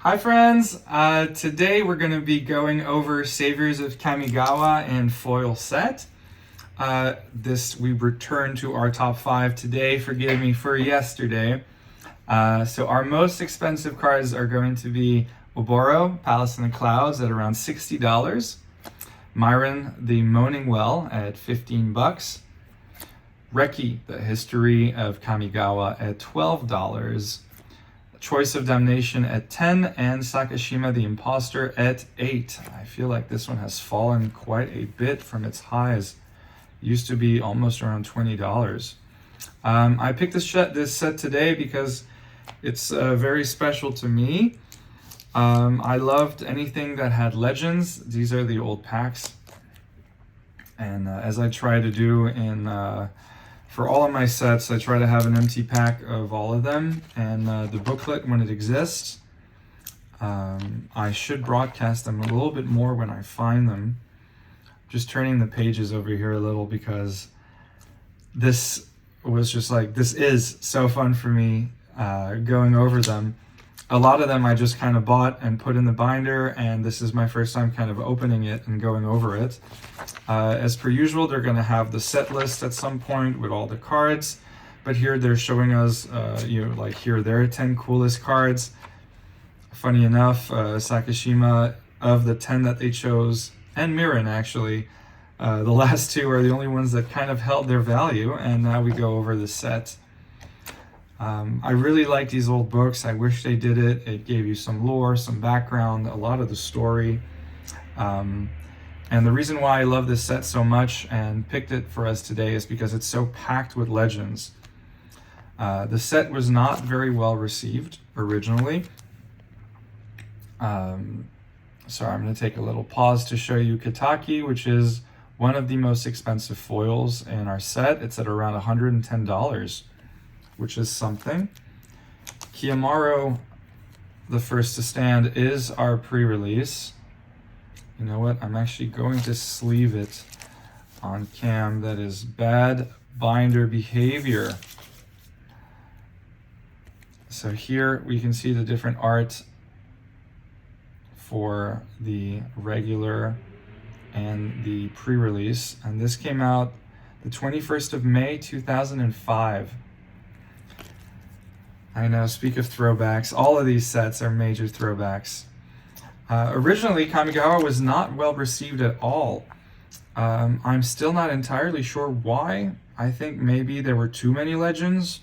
Hi friends! Today we're going to be going over Saviors of Kamigawa and foil set. We return to our top 5 today. Forgive me for yesterday. So our most expensive cards are going to be Oboro, Palace in the Clouds at around $60. Myron, the Moaning Well at $15. Reki, the History of Kamigawa at $12. Choice of Damnation at 10, and Sakashima the Imposter at 8. I feel like this one has fallen quite a bit from its highs. It used to be almost around $20. I picked this set today because it's very special to me. I loved anything that had legends. These are the old packs. And as I try to do for all of my sets, I try to have an empty pack of all of them, and the booklet when it exists. I should broadcast them a little bit more when I find them. Just turning the pages over here a little because this was just like, this is so fun for me going over them. A lot of them I just kind of bought and put in the binder, and this is my first time kind of opening it and going over it. As per usual, they're going to have the set list at some point with all the cards, but here they're showing us, like here are their 10 coolest cards. Funny enough, Sakashima, of the 10 that they chose, and Mirin actually, the last two are the only ones that kind of held their value, and now we go over the set. I really like these old books. I wish they did it. It gave you some lore, some background, a lot of the story. And the reason why I love this set so much and picked it for us today is because it's so packed with legends. The set was not very well received originally. Sorry, I'm going to take a little pause to show you Kataki, which is one of the most expensive foils in our set. It's at around $110. Which is something. Kiyamaro, the first to stand, is our pre-release. You know what? I'm actually going to sleeve it on cam. That is bad binder behavior. So here we can see the different art for the regular and the pre-release. And this came out the 21st of May, 2005. I know, speak of throwbacks, all of these sets are major throwbacks. Originally, Kamigawa was not well received at all. I'm still not entirely sure why. I think maybe there were too many legends.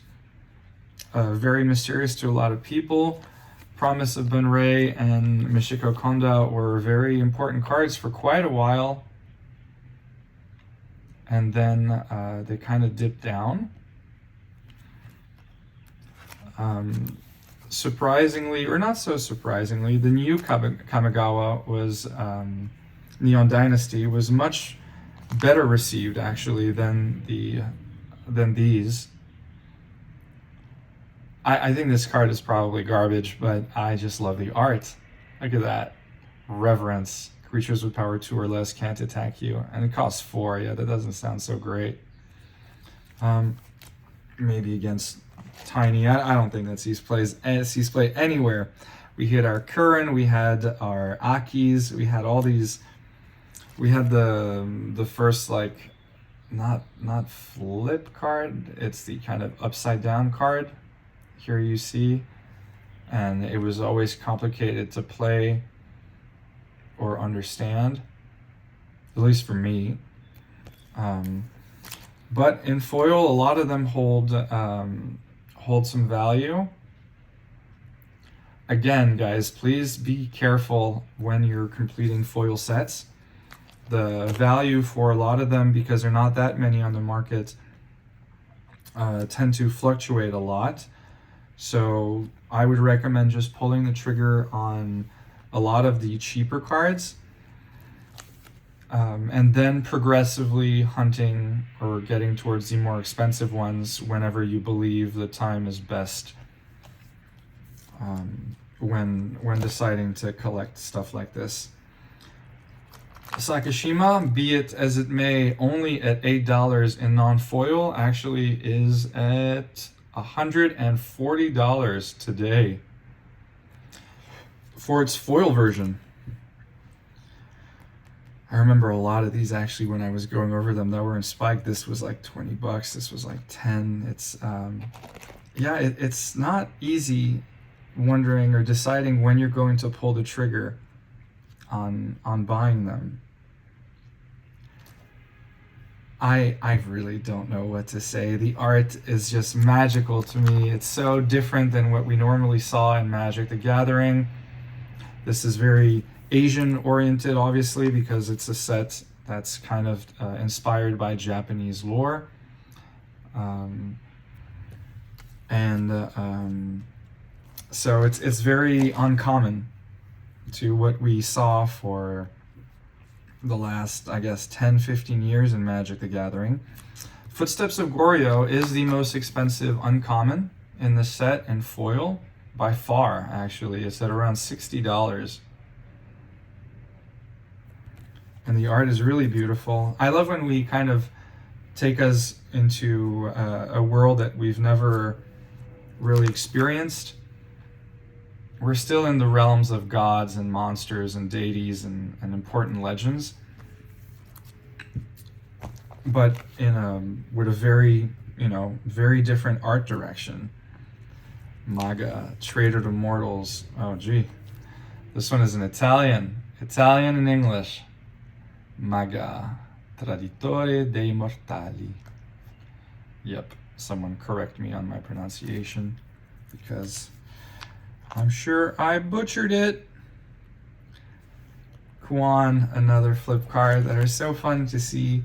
Very mysterious to a lot of people. Promise of Bunrei and Michiko Konda were very important cards for quite a while. And then they kind of dipped down. Surprisingly, or not so surprisingly, the new Kamigawa was Neon Dynasty was much better received actually than these. I think this card is probably garbage, but I just love the art. Look at that. Reverence. Creatures with power 2 or less can't attack you. And it costs 4. Yeah, that doesn't sound so great. Maybe against Tiny. I don't think that sees play anywhere. We hit our Kurin, we had our Akis, we had all these. We had the first, like, not flip card, it's the kind of upside down card. Here you see, and it was always complicated to play or understand, at least for me. But in foil, a lot of them hold some value. Again, guys, please be careful when you're completing foil sets. The value for a lot of them, because there are not that many on the market, tend to fluctuate a lot. So I would recommend just pulling the trigger on a lot of the cheaper cards, and then progressively hunting or getting towards the more expensive ones whenever you believe the time is best, when deciding to collect stuff like this. Sakashima, be it as it may, only at $8 in non-foil, actually is at $140 today. for its foil version. I remember a lot of these actually when I was going over them that were in Spike. This was like $20. This was like 10. It's it's not easy wondering or deciding when you're going to pull the trigger on buying them. I really don't know what to say. The art is just magical to me. It's so different than what we normally saw in Magic the Gathering. This is very Asian oriented, obviously, because it's a set that's kind of inspired by Japanese lore. So it's very uncommon to what we saw for the last, I guess, 10-15 years in Magic the Gathering. Footsteps of Goryo is the most expensive uncommon in the set and foil by far. Actually, it's at around $60. And the art is really beautiful. I love when we kind of take us into a world that we've never really experienced. We're still in the realms of gods and monsters and deities and important legends, but with a very, very different art direction. Maga, Traitor to Mortals. Oh, gee. This one is in Italian and English. Maga, Traditore dei Mortali. Yep, someone correct me on my pronunciation, because I'm sure I butchered it. Kuan, another flip card that are so fun to see.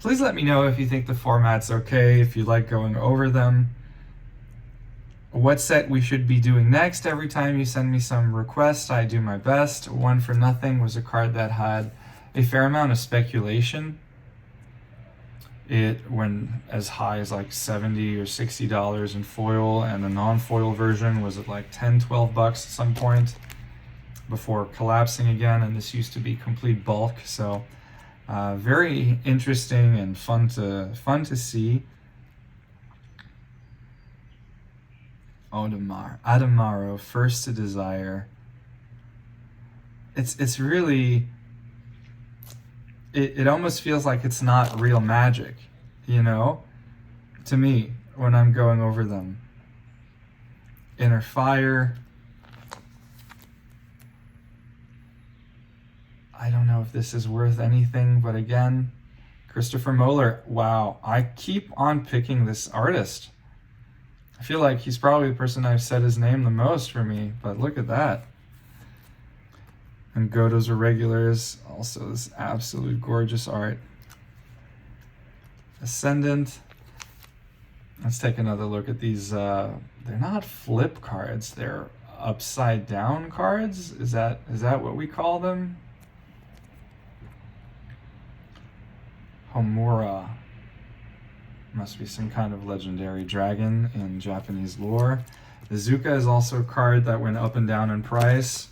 Please let me know if you think the format's okay, if you like going over them, what set we should be doing next. Every time you send me some requests, I do my best. One for Nothing was a card that had a fair amount of speculation. It went as high as like $70 or $60 in foil, and the non-foil version was at like $10-12 at some point before collapsing again, and this used to be complete bulk. So very interesting and fun to see. Adamaro, First to Desire. It's really, it almost feels like it's not real Magic, to me, when I'm going over them. Inner Fire. I don't know if this is worth anything, but again, Christopher Moeller. Wow, I keep on picking this artist. I feel like he's probably the person I've said his name the most for me, but look at that. And Godot's Irregulars, also this absolute gorgeous art. Ascendant. Let's take another look at these. They're not flip cards, they're upside down cards. Is that what we call them? Homura. Must be some kind of legendary dragon in Japanese lore. Izuka is also a card that went up and down in price.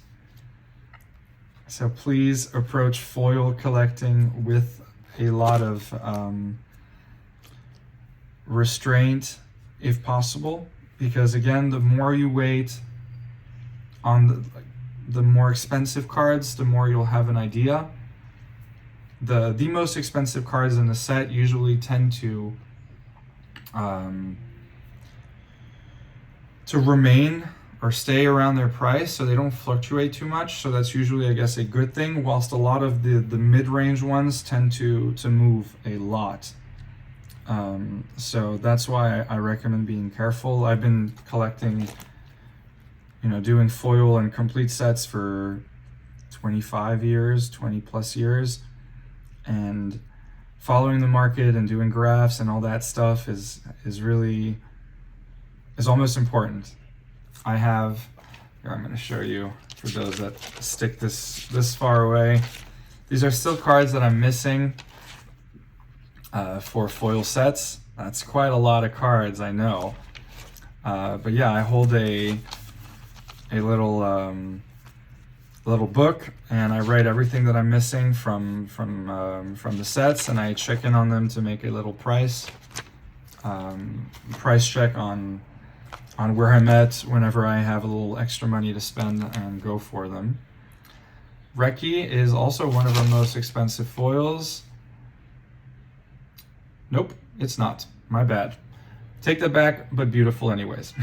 So please approach foil collecting with a lot of restraint if possible, because again, the more you wait on the more expensive cards, the more you'll have an idea. The most expensive cards in the set usually tend to remain or stay around their price, so they don't fluctuate too much. So that's usually, I guess, a good thing, whilst a lot of the mid-range ones tend to move a lot. So that's why I recommend being careful. I've been collecting, doing foil and complete sets for 25 years, 20 plus years, and following the market and doing graphs and all that stuff is almost important. Here, I'm going to show you for those that stick this far away. These are still cards that I'm missing for foil sets. That's quite a lot of cards, I know. But yeah, I hold a little book, and I write everything that I'm missing from the sets, and I check in on them to make a little price check on on where I'm at whenever I have a little extra money to spend and go for them. Reki is also one of our most expensive foils. Nope, it's not. My bad. Take that back, but beautiful anyways.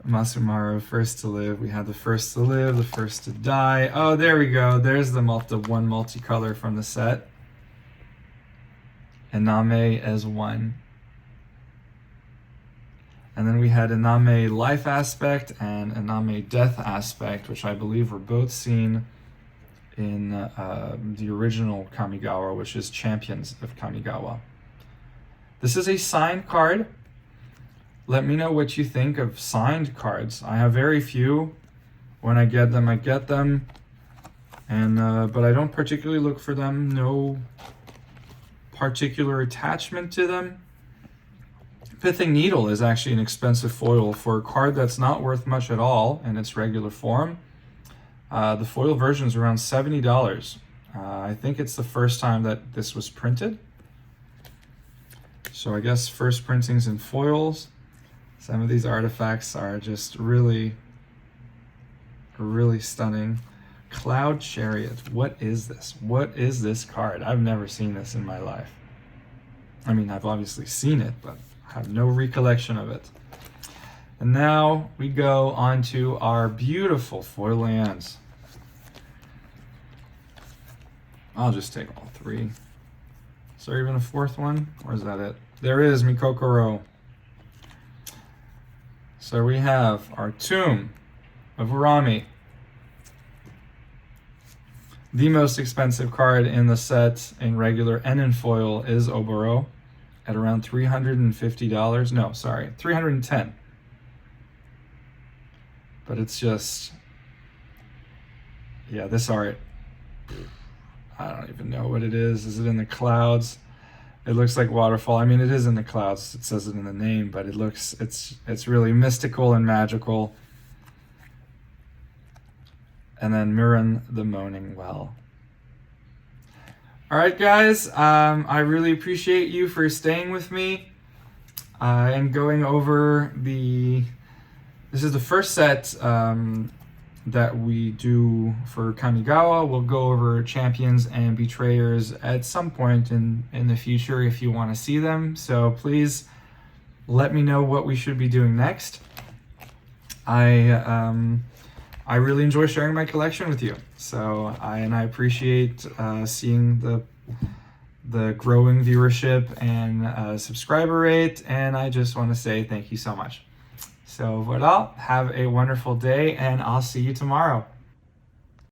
Masumaru, first to live. We had the first to live, the first to die. Oh, there we go. There's the one multicolor from the set. Iname as one. And then we had Iname life aspect and Iname death aspect, which I believe were both seen in the original Kamigawa, which is Champions of Kamigawa. This is a signed card. Let me know what you think of signed cards. I have very few. When I get them, I get them. And but I don't particularly look for them. No particular attachment to them. Pithing Needle is actually an expensive foil for a card that's not worth much at all in its regular form. The foil version is around $70. I think it's the first time that this was printed. So I guess first printings in foils. Some of these artifacts are just really, really stunning. Cloud Chariot. What is this? What is this card? I've never seen this in my life. I mean, I've obviously seen it, but I have no recollection of it. And now we go on to our beautiful foil lands. I'll just take all three. Is there even a fourth one? Or is that it? There is Mikokoro. So we have our Tomb of Urami. The most expensive card in the set in regular and in foil is Oboro at around $350. No, sorry, $310. But it's just, yeah, this art, I don't even know what it is. Is it in the clouds? It looks like waterfall. I mean, it is in the clouds. It says it in the name, but it looks, it's really mystical and magical. And then Mirren the Moaning Well. All right, guys. I really appreciate you for staying with me and going over this is the first set that we do for Kamigawa. We'll go over Champions and Betrayers at some point in the future if you want to see them. So please let me know what we should be doing next. I really enjoy sharing my collection with you. So I appreciate seeing the growing viewership and subscriber rate. And I just want to say thank you so much. So voilà, have a wonderful day, and I'll see you tomorrow.